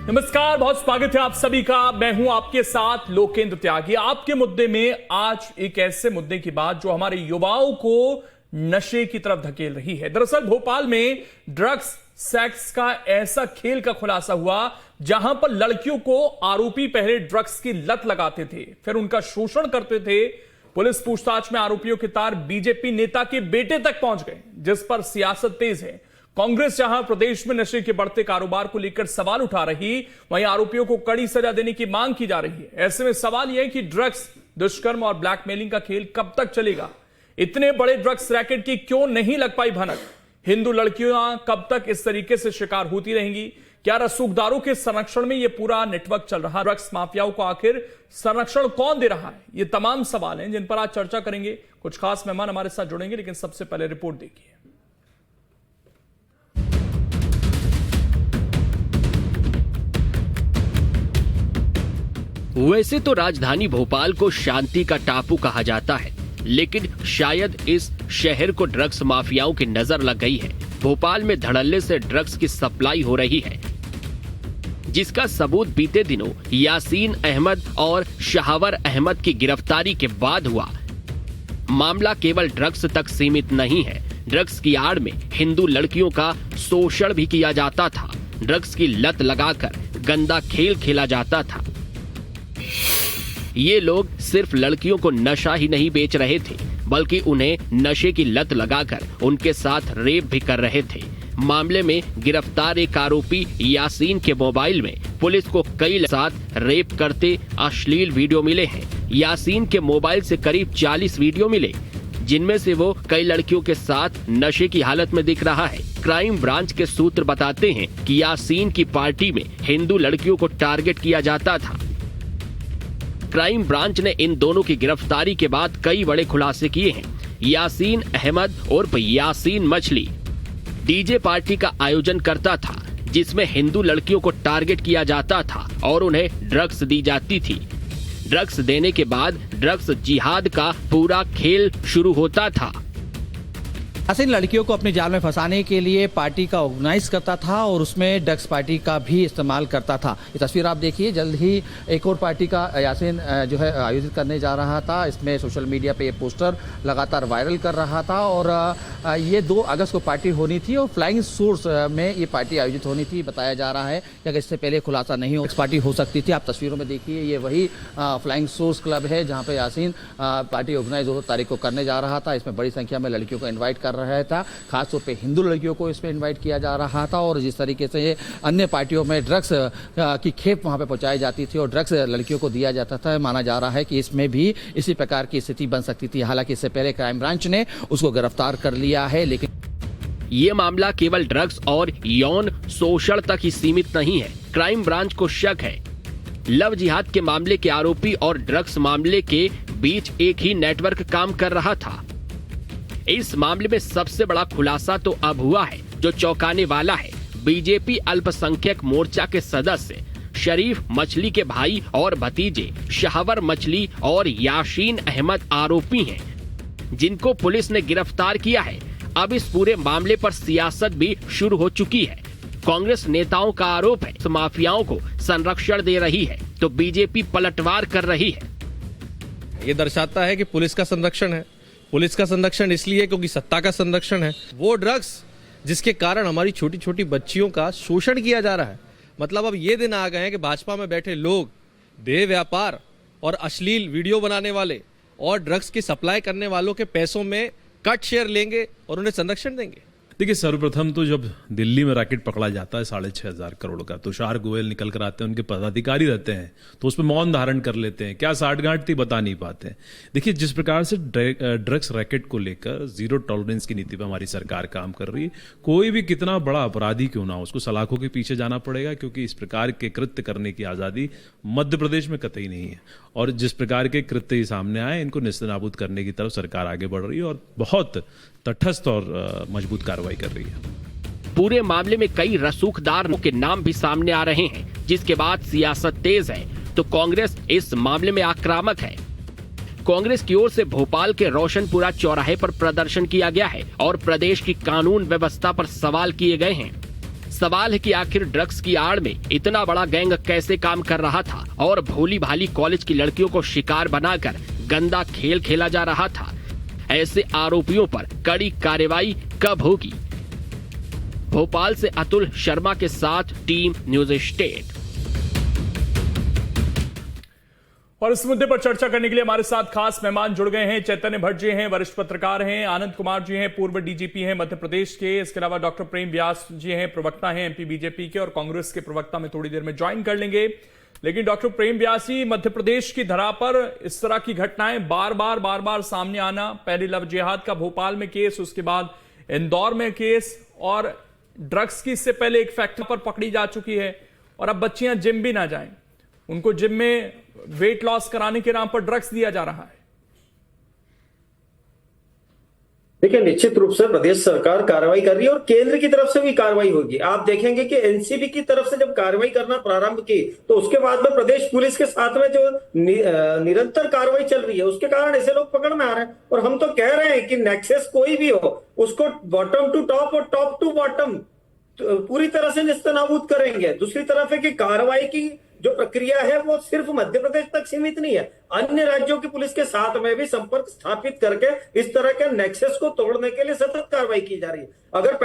नमस्कार, बहुत स्वागत है आप सभी का। मैं हूं आपके साथ लोकेंद्र त्यागी। आपके मुद्दे में आज एक ऐसे मुद्दे की बात जो हमारे युवाओं को नशे की तरफ धकेल रही है। दरअसल भोपाल में ड्रग्स सेक्स का ऐसा खेल का खुलासा हुआ जहां पर लड़कियों को आरोपी पहले ड्रग्स की लत लगाते थे, फिर उनका शोषण करते थे। पुलिस पूछताछ में आरोपियों के तार बीजेपी नेता के बेटे तक पहुंच गए, जिस पर सियासत तेज है। कांग्रेस जहां प्रदेश में नशे के बढ़ते कारोबार को लेकर सवाल उठा रही, वहीं आरोपियों को कड़ी सजा देने की मांग की जा रही है। ऐसे में सवाल यह है कि ड्रग्स, दुष्कर्म और ब्लैकमेलिंग का खेल कब तक चलेगा? इतने बड़े ड्रग्स रैकेट की क्यों नहीं लग पाई भनक? हिंदू लड़कियां कब तक इस तरीके से शिकार होती रहेंगी? क्या रसूखदारों के संरक्षण में यह पूरा नेटवर्क चल रहा? ड्रग्स माफियाओं को आखिर संरक्षण कौन दे रहा है? ये तमाम सवाल हैं जिन पर आज चर्चा करेंगे। कुछ खास मेहमान हमारे साथ जुड़ेंगे, लेकिन सबसे पहले रिपोर्ट देखिए। वैसे तो राजधानी भोपाल को शांति का टापू कहा जाता है, लेकिन शायद इस शहर को ड्रग्स माफियाओं की नजर लग गई है। भोपाल में धड़ल्ले से ड्रग्स की सप्लाई हो रही है, जिसका सबूत बीते दिनों यासीन अहमद और शाहवर अहमद की गिरफ्तारी के बाद हुआ। मामला केवल ड्रग्स तक सीमित नहीं है। ड्रग्स की आड़ में हिंदू लड़कियों का शोषण भी किया जाता था। ड्रग्स की लत लगाकर गंदा खेल खेला जाता था। ये लोग सिर्फ लड़कियों को नशा ही नहीं बेच रहे थे, बल्कि उन्हें नशे की लत लगाकर उनके साथ रेप भी कर रहे थे। मामले में गिरफ्तार एक आरोपी यासीन के मोबाइल में पुलिस को कई साथ रेप करते अश्लील वीडियो मिले हैं। यासीन के मोबाइल से करीब 40 वीडियो मिले, जिनमें से वो कई लड़कियों के साथ नशे की हालत में दिख रहा है। क्राइम ब्रांच के सूत्र बताते हैं कि यासीन की पार्टी में हिंदू लड़कियों को टारगेट किया जाता था। क्राइम ब्रांच ने इन दोनों की गिरफ्तारी के बाद कई बड़े खुलासे किए हैं। यासीन अहमद उर्फ यासीन मछली डीजे पार्टी का आयोजन करता था, जिसमें हिंदू लड़कियों को टारगेट किया जाता था और उन्हें ड्रग्स दी जाती थी। ड्रग्स देने के बाद ड्रग्स जिहाद का पूरा खेल शुरू होता था। यासीन लड़कियों को अपने जाल में फंसाने के लिए पार्टी का ऑर्गेनाइज करता था और उसमें ड्रग्स पार्टी का भी इस्तेमाल करता था। ये तस्वीर आप देखिए। जल्द ही एक और पार्टी का यासीन जो है आयोजित करने जा रहा था। इसमें सोशल मीडिया पे ये पोस्टर लगातार वायरल कर रहा था और ये 2 अगस्त को पार्टी होनी थी और फ्लाइंग सोर्स में ये पार्टी आयोजित होनी थी। बताया जा रहा है कि अगर इससे पहले खुलासा नहीं हो पार्टी हो सकती थी। आप तस्वीरों में देखिए, ये वही फ्लाइंग सोर्स क्लब है जहाँ पे यासीन पार्टी ऑर्गेनाइज 2 तारीख को करने जा रहा था। इसमें बड़ी संख्या में लड़कियों को इन्वाइट कर रहा था। खासतौर पे हिंदू लड़कियों को इसमें इनवाइट किया जा रहा था और जिस तरीके से अन्य पार्टियों में ड्रग्स की खेप वहां पे पहुंचाई जाती थी और ड्रग्स लड़कियों को दिया जाता था, माना जा रहा है कि इसमें भी इसी प्रकार की स्थिति बन सकती थी। हालांकि इससे पहले क्राइम ब्रांच ने उसको गिरफ्तार कर लिया है, लेकिन ये मामला केवल ड्रग्स और यौन शोषण तक ही सीमित नहीं है। क्राइम ब्रांच को शक है लव जिहाद के मामले के आरोपी और ड्रग्स मामले के बीच एक ही नेटवर्क काम कर रहा था। इस मामले में सबसे बड़ा खुलासा तो अब हुआ है जो चौंकाने वाला है। बीजेपी अल्पसंख्यक मोर्चा के सदस्य शरीफ मछली के भाई और भतीजे शाहवर मछली और यासीन अहमद आरोपी हैं, जिनको पुलिस ने गिरफ्तार किया है। अब इस पूरे मामले पर सियासत भी शुरू हो चुकी है। कांग्रेस नेताओं का आरोप है माफियाओं को संरक्षण दे रही है तो बीजेपी पलटवार कर रही है। ये दर्शाता है कि पुलिस का संरक्षण है। पुलिस का संरक्षण इसलिए क्योंकि सत्ता का संरक्षण है। वो ड्रग्स जिसके कारण हमारी छोटी छोटी बच्चियों का शोषण किया जा रहा है। मतलब अब ये दिन आ गए हैं कि भाजपा में बैठे लोग देह व्यापार और अश्लील वीडियो बनाने वाले और ड्रग्स की सप्लाई करने वालों के पैसों में कट शेयर लेंगे और उन्हें संरक्षण देंगे। देखिए, सर्वप्रथम तो जब दिल्ली में रैकेट पकड़ा जाता है 6,500 करोड़ का, तुषार गोयल निकल कर आते हैं, उनके पदाधिकारी रहते हैं तो उस पर मौन धारण कर लेते हैं। क्या साठगांठ थी बता नहीं पाते। देखिए, जिस प्रकार से ड्रग्स रैकेट को लेकर जीरो टॉलरेंस की नीति पर हमारी सरकार काम कर रही है, कोई भी कितना बड़ा अपराधी क्यों ना हो उसको सलाखों के पीछे जाना पड़ेगा, क्योंकि इस प्रकार के कृत्य करने की आज़ादी मध्य प्रदेश में कतई नहीं है। और जिस प्रकार के कृत्य सामने आए, इनको नेस्तनाबूद करने की तरफ सरकार आगे बढ़ रही है और बहुत तटस्थ और मजबूत कार्रवाई कर रही है। पूरे मामले में कई रसूखदारों के नाम भी सामने आ रहे हैं, जिसके बाद सियासत तेज है तो कांग्रेस इस मामले में आक्रामक है। कांग्रेस की ओर से भोपाल के रोशनपुरा चौराहे पर प्रदर्शन किया गया है और प्रदेश की कानून व्यवस्था पर सवाल किए गए हैं। सवाल है कि आखिर ड्रग्स की आड़ में इतना बड़ा गैंग कैसे काम कर रहा था और भोली भाली कॉलेज की लड़कियों को शिकार बनाकर गंदा खेल खेला जा रहा था। ऐसे आरोपियों पर कड़ी कार्रवाई कब होगी? भोपाल से अतुल शर्मा के साथ टीम न्यूज स्टेट। और इस मुद्दे पर चर्चा करने के लिए हमारे साथ खास मेहमान जुड़ गए हैं। चैतन्य भट्ट जी हैं, वरिष्ठ पत्रकार हैं। आनंद कुमार जी हैं, पूर्व डीजीपी हैं मध्य प्रदेश के। इसके अलावा डॉक्टर प्रेम व्यास जी हैं, प्रवक्ता हैं एमपी बीजेपी के और कांग्रेस के प्रवक्ता में थोड़ी देर में ज्वाइन कर लेंगे। लेकिन डॉक्टर प्रेम व्यास जी, मध्य प्रदेश की धरा पर इस तरह की घटनाएं बार बार सामने आना, पहले लव जिहाद का भोपाल में केस, उसके बाद इंदौर में केस, और ड्रग्स की इससे पहले एक फैक्ट्री पर पकड़ी जा चुकी है। और अब बच्चियां जिम भी ना जाएं, उनको जिम में वेट लॉस कराने के नाम पर ड्रग्स दिया जा रहा है। देखिए, निश्चित रूप से प्रदेश सरकार कार्रवाई कर रही है और केंद्र की तरफ से भी कार्रवाई होगी। आप देखेंगे कि एनसीबी की तरफ से जब कार्रवाई करना प्रारंभ की तो उसके बाद में प्रदेश पुलिस के साथ में जो निरंतर कार्रवाई चल रही है उसके कारण ऐसे लोग पकड़ में आ रहे हैं। और हम तो कह रहे हैं कि नेक्सस कोई भी हो उसको बॉटम टू टॉप और टॉप टू बॉटम पूरी तरह से निस्तनाबूद करेंगे। दूसरी तरफ है कि कार्रवाई की जो प्रक्रिया है वो सिर्फ मध्य प्रदेश तक सीमित नहीं है, अन्य राज्यों की पुलिस के साथ में भी संपर्क स्थापित करके इस तरह के नेक्सस को तोड़ने के लिए सतत कार्रवाई की जा रही है। अगर